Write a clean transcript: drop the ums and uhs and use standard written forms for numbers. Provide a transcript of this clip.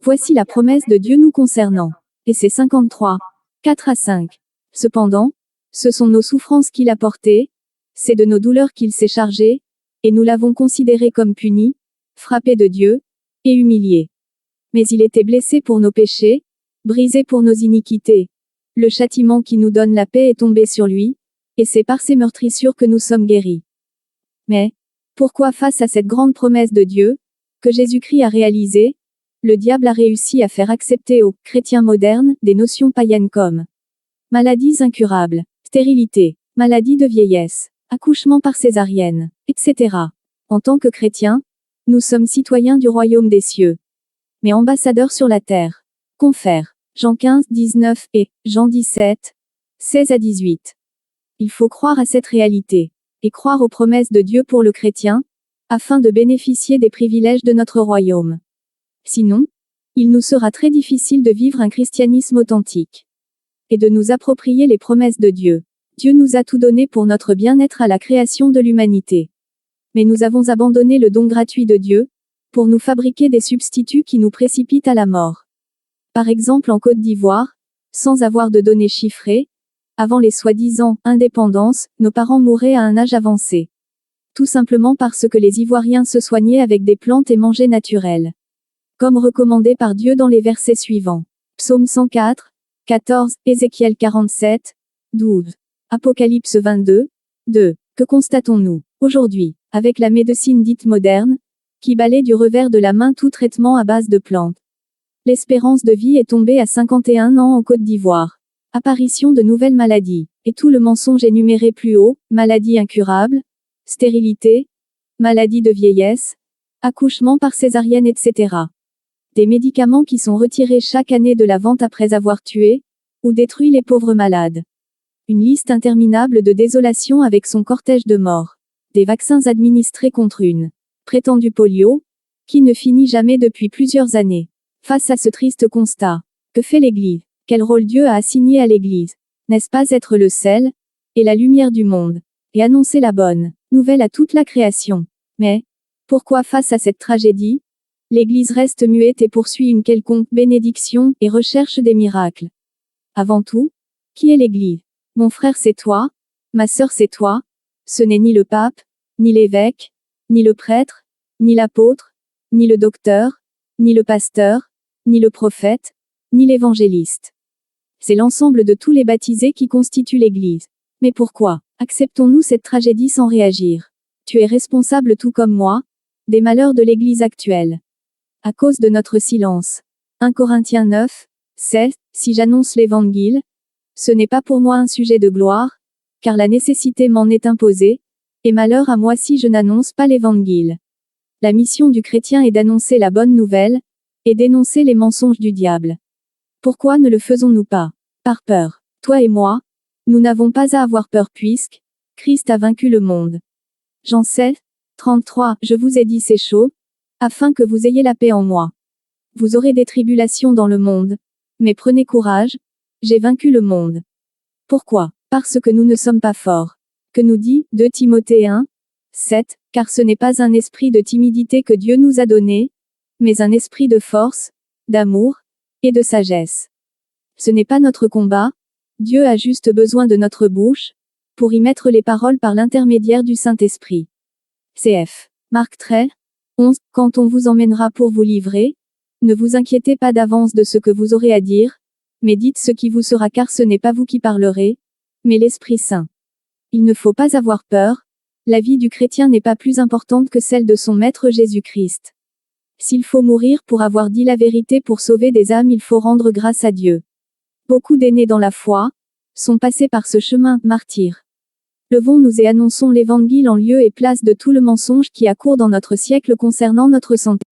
Voici la promesse de Dieu nous concernant. Et c'est 53. 4 à 5. Cependant, ce sont nos souffrances qu'il a portées, c'est de nos douleurs qu'il s'est chargé, et nous l'avons considéré comme puni, frappé de Dieu, et humilié. Mais il était blessé pour nos péchés, brisé pour nos iniquités. Le châtiment qui nous donne la paix est tombé sur lui, et c'est par ses meurtrissures que nous sommes guéris. Mais, pourquoi face à cette grande promesse de Dieu, que Jésus-Christ a réalisée, le diable a réussi à faire accepter aux chrétiens modernes des notions païennes comme maladies incurables, stérilité, maladie de vieillesse, accouchement par césarienne, etc. En tant que chrétiens, nous sommes citoyens du royaume des cieux, mais ambassadeurs sur la terre. Confère. Jean 15, 19 et Jean 17, 16 à 18. Il faut croire à cette réalité, et croire aux promesses de Dieu pour le chrétien, afin de bénéficier des privilèges de notre royaume. Sinon, il nous sera très difficile de vivre un christianisme authentique, et de nous approprier les promesses de Dieu. Dieu nous a tout donné pour notre bien-être à la création de l'humanité. Mais nous avons abandonné le don gratuit de Dieu, pour nous fabriquer des substituts qui nous précipitent à la mort. Par exemple en Côte d'Ivoire, sans avoir de données chiffrées, avant les soi-disant indépendances, nos parents mouraient à un âge avancé. Tout simplement parce que les Ivoiriens se soignaient avec des plantes et mangeaient naturel. Comme recommandé par Dieu dans les versets suivants. Psaume 104, 14, Ézéchiel 47, 12. Apocalypse 22, 2. Que constatons-nous, aujourd'hui, avec la médecine dite moderne, qui balaie du revers de la main tout traitement à base de plantes? L'espérance de vie est tombée à 51 ans en Côte d'Ivoire. Apparition de nouvelles maladies, et tout le mensonge énuméré plus haut, maladies incurables, stérilité, maladie de vieillesse, accouchement par césarienne, etc. Des médicaments qui sont retirés chaque année de la vente après avoir tué, ou détruit les pauvres malades. Une liste interminable de désolation avec son cortège de morts. Des vaccins administrés contre une prétendue polio, qui ne finit jamais depuis plusieurs années. Face à ce triste constat, que fait l'Église? Quel rôle Dieu a assigné à l'Église? N'est-ce pas être le sel, et la lumière du monde, et annoncer la bonne nouvelle à toute la création? Mais, pourquoi face à cette tragédie, l'Église reste muette et poursuit une quelconque bénédiction, et recherche des miracles? Avant tout, qui est l'Église? Mon frère c'est toi, ma sœur c'est toi, ce n'est ni le pape, ni l'évêque, ni le prêtre, ni l'apôtre, ni le docteur, ni le pasteur, ni le prophète, ni l'évangéliste. C'est l'ensemble de tous les baptisés qui constituent l'Église. Mais pourquoi acceptons-nous cette tragédie sans réagir? Tu es responsable tout comme moi, des malheurs de l'Église actuelle. À cause de notre silence. 1 Corinthiens 9, 16, si j'annonce l'Évangile, ce n'est pas pour moi un sujet de gloire, car la nécessité m'en est imposée, et malheur à moi si je n'annonce pas l'Évangile. La mission du chrétien est d'annoncer la bonne nouvelle, et dénoncer les mensonges du diable. Pourquoi ne le faisons-nous pas? Par peur. Toi et moi, nous n'avons pas à avoir peur puisque Christ a vaincu le monde. Jean 16, 33, je vous ai dit ces choses, afin que vous ayez la paix en moi. Vous aurez des tribulations dans le monde, mais prenez courage, j'ai vaincu le monde. Pourquoi? Parce que nous ne sommes pas forts. Que nous dit 2 Timothée 1, 7, car ce n'est pas un esprit de timidité que Dieu nous a donné, mais un esprit de force, d'amour, et de sagesse. Ce n'est pas notre combat, Dieu a juste besoin de notre bouche, pour y mettre les paroles par l'intermédiaire du Saint-Esprit. Cf. Marc 13, 11, quand on vous emmènera pour vous livrer, ne vous inquiétez pas d'avance de ce que vous aurez à dire, mais dites ce qui vous sera car ce n'est pas vous qui parlerez, mais l'Esprit Saint. Il ne faut pas avoir peur, la vie du chrétien n'est pas plus importante que celle de son Maître Jésus-Christ. S'il faut mourir pour avoir dit la vérité pour sauver des âmes, il faut rendre grâce à Dieu. Beaucoup d'aînés dans la foi sont passés par ce chemin, martyrs. Levons-nous et annonçons l'Évangile en lieu et place de tout le mensonge qui accourt dans notre siècle concernant notre santé.